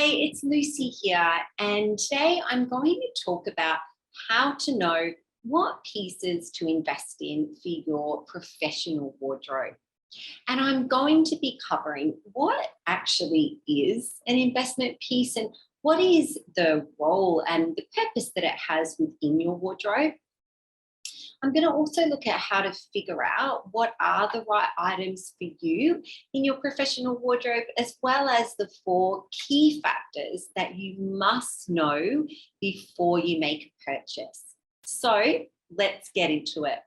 it's Lucy here, and today I'm going to talk about how to know what pieces to invest in for your professional wardrobe. And I'm going to be covering what actually is an investment piece and what is the role and the purpose that it has within your wardrobe. I'm going to also look at how to figure out what are the right items for you in your professional wardrobe, as well as the 4 key factors that you must know before you make a purchase. So let's get into it.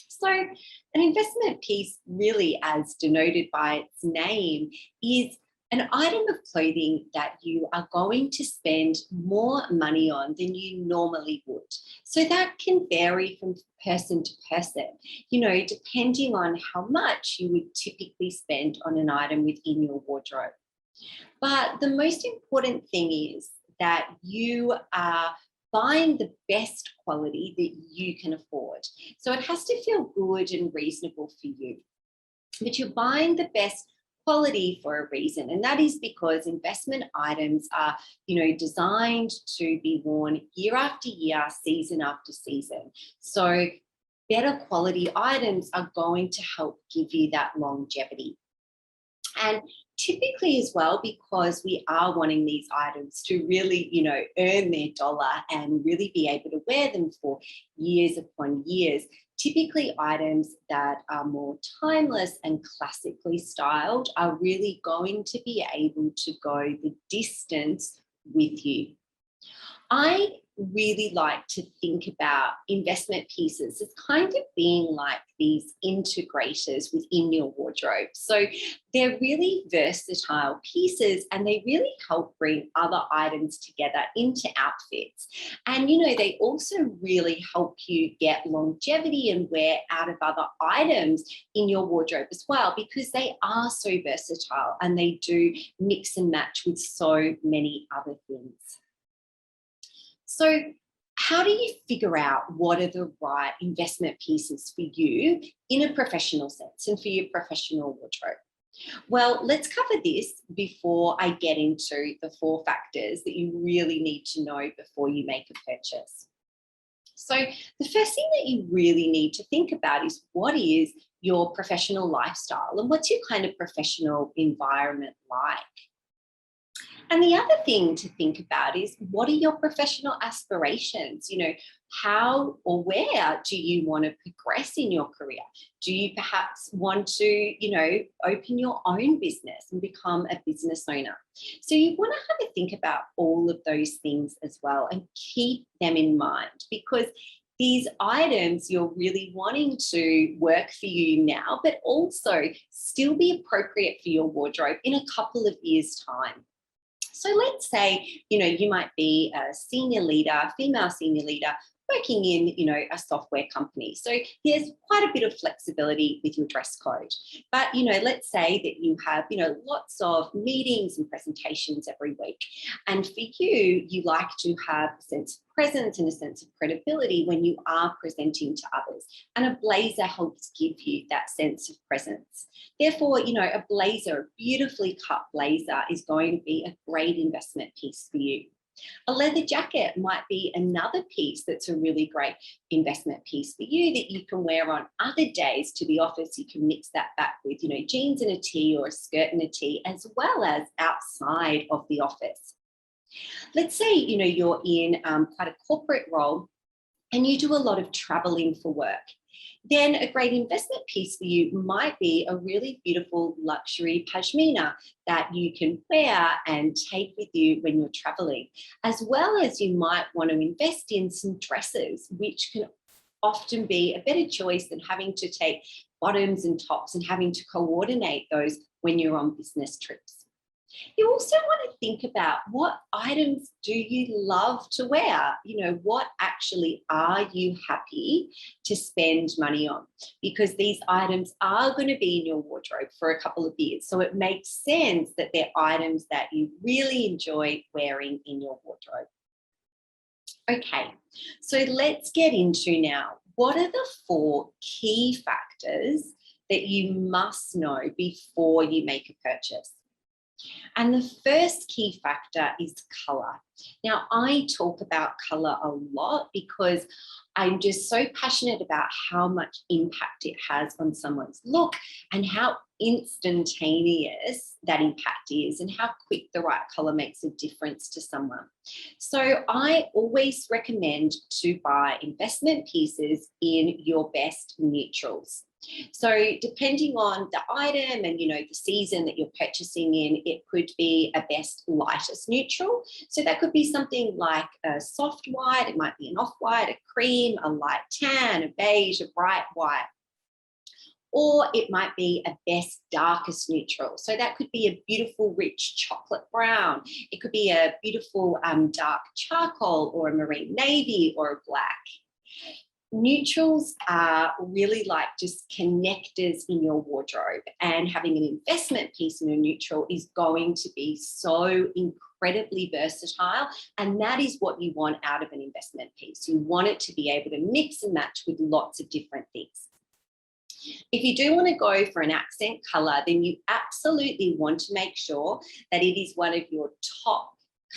So an investment piece, really as denoted by its name, is an item of clothing that you are going to spend more money on than you normally would. So that can vary from person to person, depending on how much you would typically spend on an item within your wardrobe. But the most important thing is that you are buying the best quality that you can afford. So it has to feel good and reasonable for you. But you're buying the best quality for a reason, and that is because investment items are, designed to be worn year after year, season after season. So better quality items are going to help give you that longevity. And typically as well, because we are wanting these items to really, earn their dollar and really be able to wear them for years upon years, typically items that are more timeless and classically styled are really going to be able to go the distance with you. I really like to think about investment pieces as kind of being like these integrators within your wardrobe. So they're really versatile pieces and they really help bring other items together into outfits. And, they also really help you get longevity and wear out of other items in your wardrobe as well, because they are so versatile and they do mix and match with so many other things. So how do you figure out what are the right investment pieces for you in a professional sense and for your professional wardrobe? Well, let's cover this before I get into the 4 factors that you really need to know before you make a purchase. So the first thing that you really need to think about is what is your professional lifestyle and what's your kind of professional environment like? And the other thing to think about is what are your professional aspirations? How or where do you want to progress in your career? Do you perhaps want to, open your own business and become a business owner? So you want to have a think about all of those things as well and keep them in mind, because these items you're really wanting to work for you now, but also still be appropriate for your wardrobe in a couple of years' time. So let's say, you might be a senior leader, female senior leader, working in, a software company. So there's quite a bit of flexibility with your dress code. But, let's say that you have, lots of meetings and presentations every week. And for you, you like to have a sense of presence and a sense of credibility when you are presenting to others. And a blazer helps give you that sense of presence. Therefore, a blazer, a beautifully cut blazer is going to be a great investment piece for you. A leather jacket might be another piece that's a really great investment piece for you that you can wear on other days to the office. You can mix that back with, jeans and a tee or a skirt and a tee, as well as outside of the office. Let's say, you're in quite a corporate role and you do a lot of traveling for work. Then a great investment piece for you might be a really beautiful luxury pashmina that you can wear and take with you when you're traveling, as well as you might want to invest in some dresses, which can often be a better choice than having to take bottoms and tops and having to coordinate those when you're on business trips. You also want to think about what items do you love to wear? What actually are you happy to spend money on? Because these items are going to be in your wardrobe for a couple of years. So it makes sense that they're items that you really enjoy wearing in your wardrobe. Okay, so let's get into now, what are the 4 key factors that you must know before you make a purchase? And the first key factor is color. Now, I talk about color a lot because I'm just so passionate about how much impact it has on someone's look and how instantaneous that impact is and how quick the right color makes a difference to someone. So I always recommend to buy investment pieces in your best neutrals. So depending on the item and, the season that you're purchasing in, it could be a best lightest neutral. So that could be something like a soft white, it might be an off-white, a cream, a light tan, a beige, a bright white. Or it might be a best darkest neutral. So that could be a beautiful, rich chocolate brown. It could be a beautiful dark charcoal or a marine navy or a black. Neutrals are really like just connectors in your wardrobe, and having an investment piece in a neutral is going to be so incredibly versatile, and that is what you want out of an investment piece. You want it to be able to mix and match with lots of different things. If you do want to go for an accent color, then you absolutely want to make sure that it is one of your top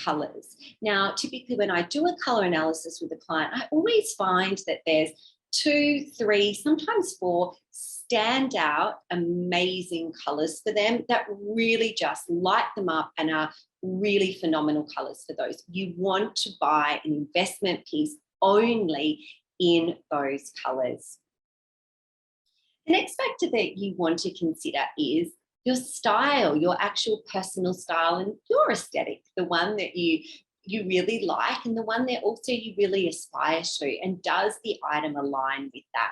colors. Now, typically when I do a color analysis with a client, I always find that there's 2, 3, sometimes 4 standout amazing colors for them that really just light them up and are really phenomenal colors for those. You want to buy an investment piece only in those colors. The next factor that you want to consider is your style, your actual personal style and your aesthetic, the one that you really like and the one that also you really aspire to, and does the item align with that?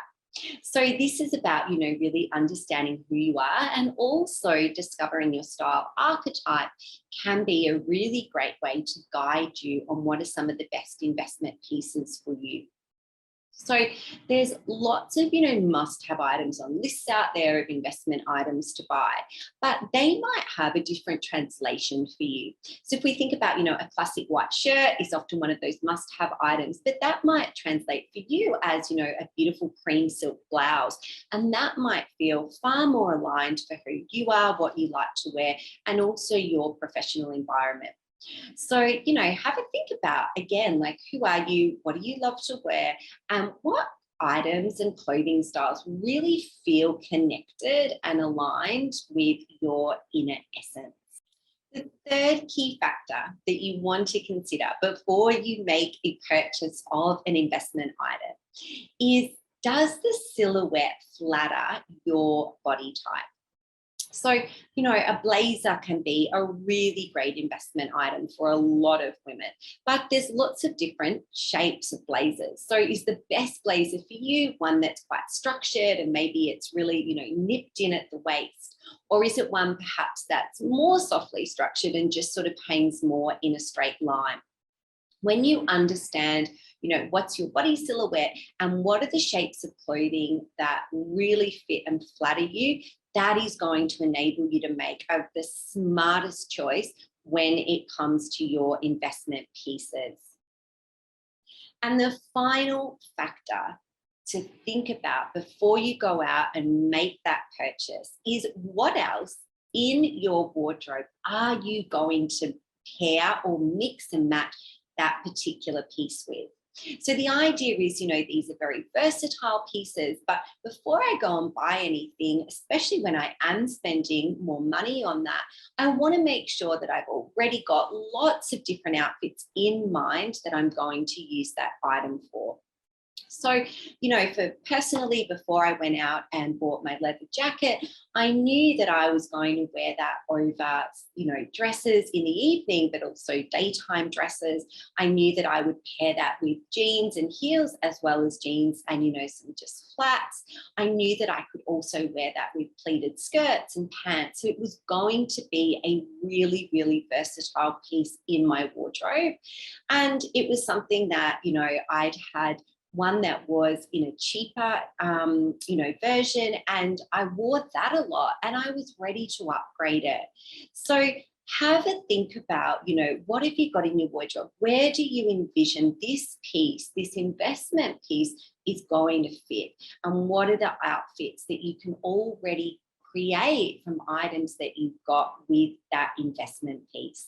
So this is about, really understanding who you are, and also discovering your style archetype can be a really great way to guide you on what are some of the best investment pieces for you. So there's lots of, must-have items on lists out there of investment items to buy, but they might have a different translation for you. So if we think about, a classic white shirt is often one of those must-have items, but that might translate for you as, a beautiful cream silk blouse. And that might feel far more aligned for who you are, what you like to wear, and also your professional environment. So, have a think about, again, like, who are you? What do you love to wear? And what items and clothing styles really feel connected and aligned with your inner essence? The third key factor that you want to consider before you make a purchase of an investment item is, does the silhouette flatter your body type? So, a blazer can be a really great investment item for a lot of women, but there's lots of different shapes of blazers. So is the best blazer for you one that's quite structured and maybe it's really, nipped in at the waist? Or is it one perhaps that's more softly structured and just sort of hangs more in a straight line? When you understand, what's your body silhouette and what are the shapes of clothing that really fit and flatter you, that is going to enable you to make the smartest choice when it comes to your investment pieces. And the final factor to think about before you go out and make that purchase is, what else in your wardrobe are you going to pair or mix and match that particular piece with? So the idea is, these are very versatile pieces, but before I go and buy anything, especially when I am spending more money on that, I want to make sure that I've already got lots of different outfits in mind that I'm going to use that item for. So, for personally, before I went out and bought my leather jacket, I knew that I was going to wear that over, dresses in the evening, but also daytime dresses. I knew that I would pair that with jeans and heels, as well as jeans and, some just flats. I knew that I could also wear that with pleated skirts and pants. So it was going to be a really, really versatile piece in my wardrobe. And it was something that, I'd had one that was in a cheaper, version, and I wore that a lot and I was ready to upgrade it. So have a think about, what have you got in your wardrobe? Where do you envision this piece, this investment piece is going to fit? And what are the outfits that you can already create from items that you've got with that investment piece.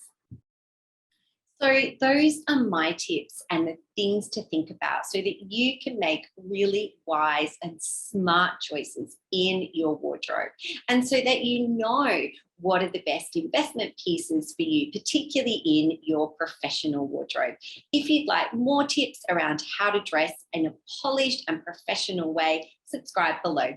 So those are my tips and the things to think about so that you can make really wise and smart choices in your wardrobe. And so that you know what are the best investment pieces for you, particularly in your professional wardrobe. If you'd like more tips around how to dress in a polished and professional way, subscribe below.